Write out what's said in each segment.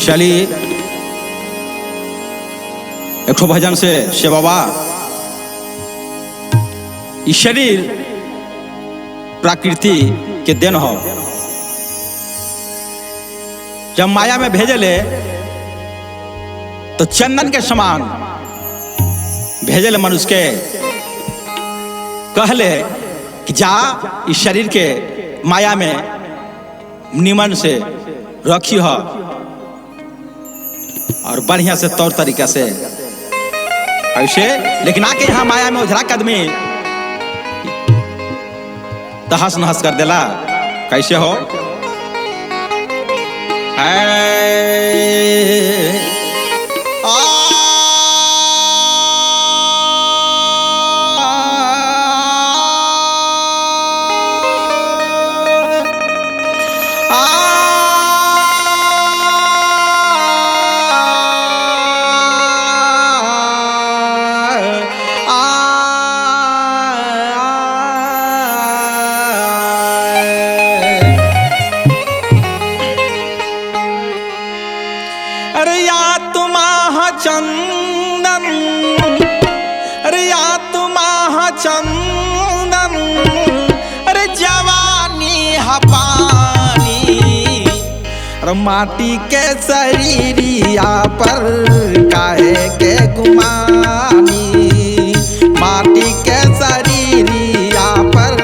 चली एक ठो भजन से बाबा ई शरीर प्रकृति के देन हो। जब माया में भेजले तो चंदन के समान भेजले मनुष्य के, कहले कि जा इस शरीर के माया में निमन से रखी हो और बढ़िया से तौर तरीका से ऐसे। लेकिन आके यहाँ माया में उधरा आदमी तहस नहस कर देला। कैसे हो चंदन, अरे या तुम चंदन, अरे जवानी हपानी, अरे माटी के शरीरिया पर काहे के गुमानी, माटी के शरीरिया पर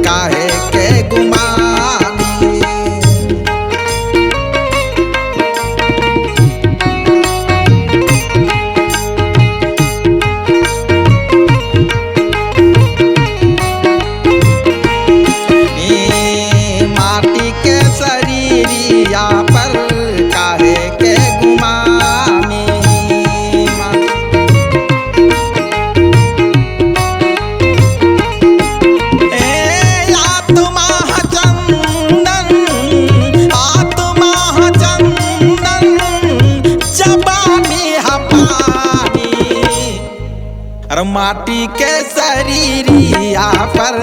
काहे के गुमानी। माटी के शरीरिया पर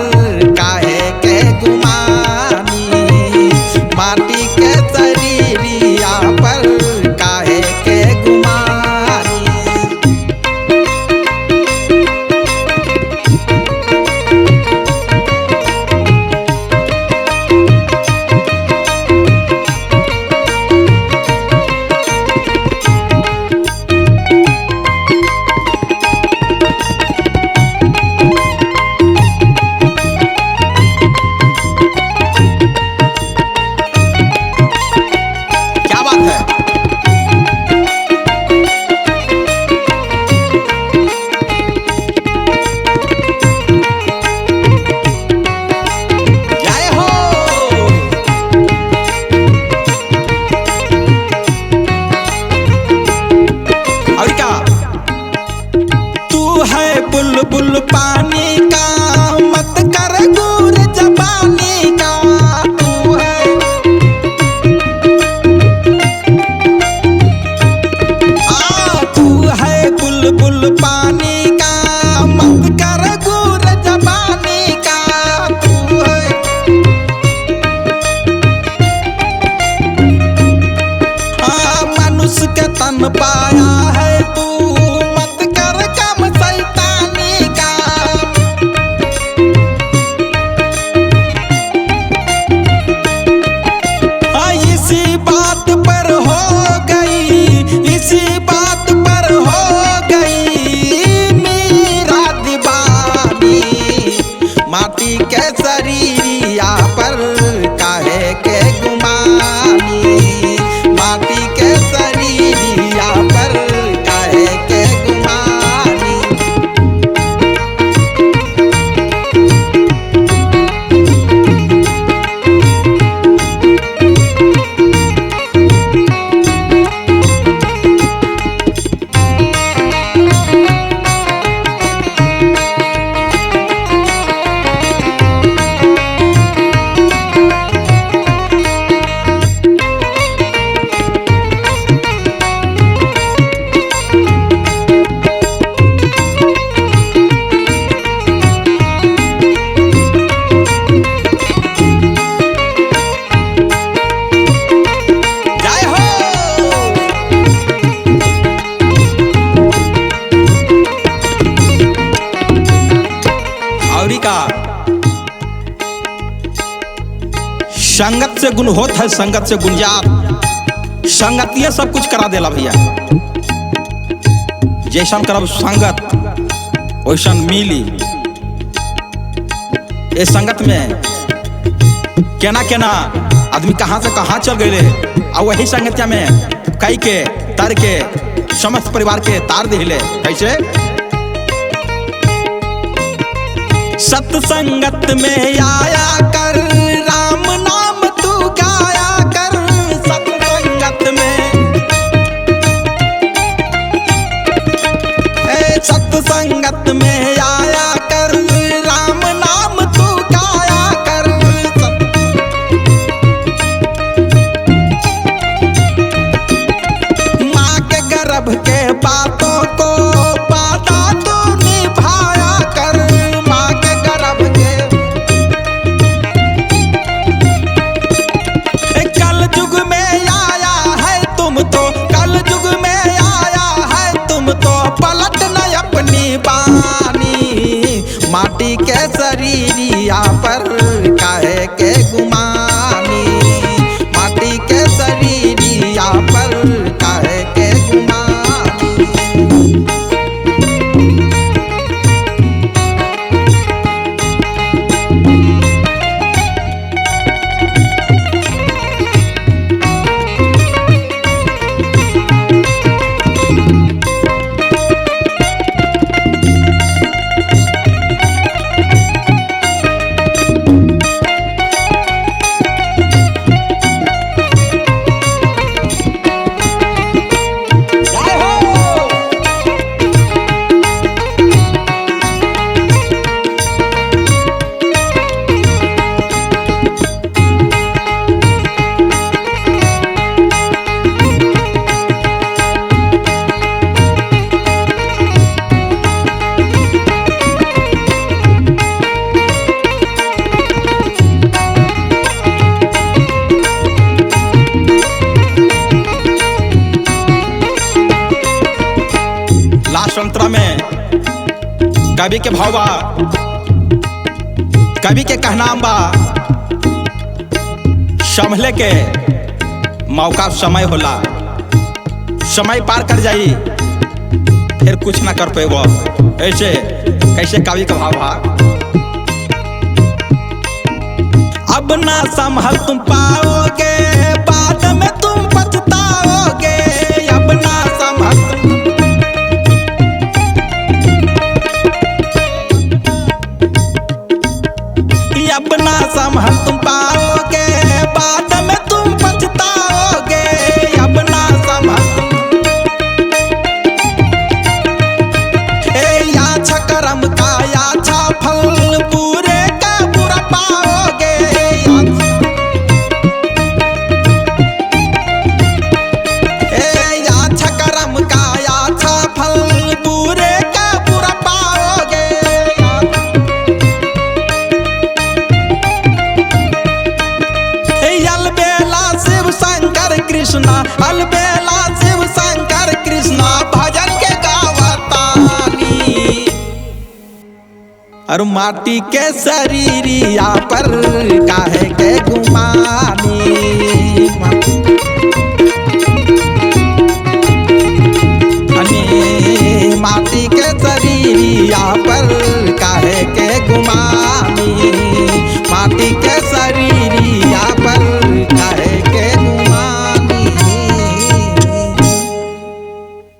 काहे के गुमानी, माटी के शरीरिया पर काहे के गुमानी। बुलबुल पानी का मत कर गुर जबानी का, तू है तू है बुलबुल पानी का मत कर गुर जबानी का, तू है मनुष्य के तन पाया है तू मत कर कम शैतानी का। इसी बात पर हो गई, इसी बात पर हो गई मेरा दीवानी, माटी के शरीरिया पर काहे के गुमानी, माटी के शरीरिया पर गुण होत है संगत से गुंजात। संगतिये सब कुछ करा देला भैया। जैसन करब संगत वैसन मिली। ये संगत में केना केना आदमी कहाँ से कहाँ चल गए और वही संगतिया में कई के तार के समस्त परिवार के तार दिले। कैसे? सत्संगत में आया कर राम नाम तू गाया कर। सत्संगत में सत्संगत में आया कर राम नाम तू गाया कर। माँ के गर्भ के बातों को पाता तू निभाया कर। माँ के गर्भ के कल युग में आया है तुम तो, कल युग में आया है तुम तो, पलट न अपनी बानी। माटी के शरीरिया पर काहे के गुमानी। माटी के शरीरिया पर काहे के गुमानी। लास्ट अंतरा में कवि के भाव बा, कवि के कहना बा, संभले के मौका समय होला। समय पार कर जाई फिर कुछ ना कर पेबो। ऐसे कैसे कवि का भाव बा? अब ना संभल तुम पाओगे बाद में तुम पछताओगे। अब ना संभल अपना संभल तुम पाओगे बाद में तुम पछताओगे। अपना संभल याछा कर्म का याछा फल, बुरे का बुरा पाओगे। याछा कर्म का याछा फल, बुरे का बुरा पाओगे। अलबेला शिव शंकर कृष्णा, अलबेला शिव शंकर कृष्णा, भजन के गावतानी। और माटी के शरीरिया पर काहे के गुमानी।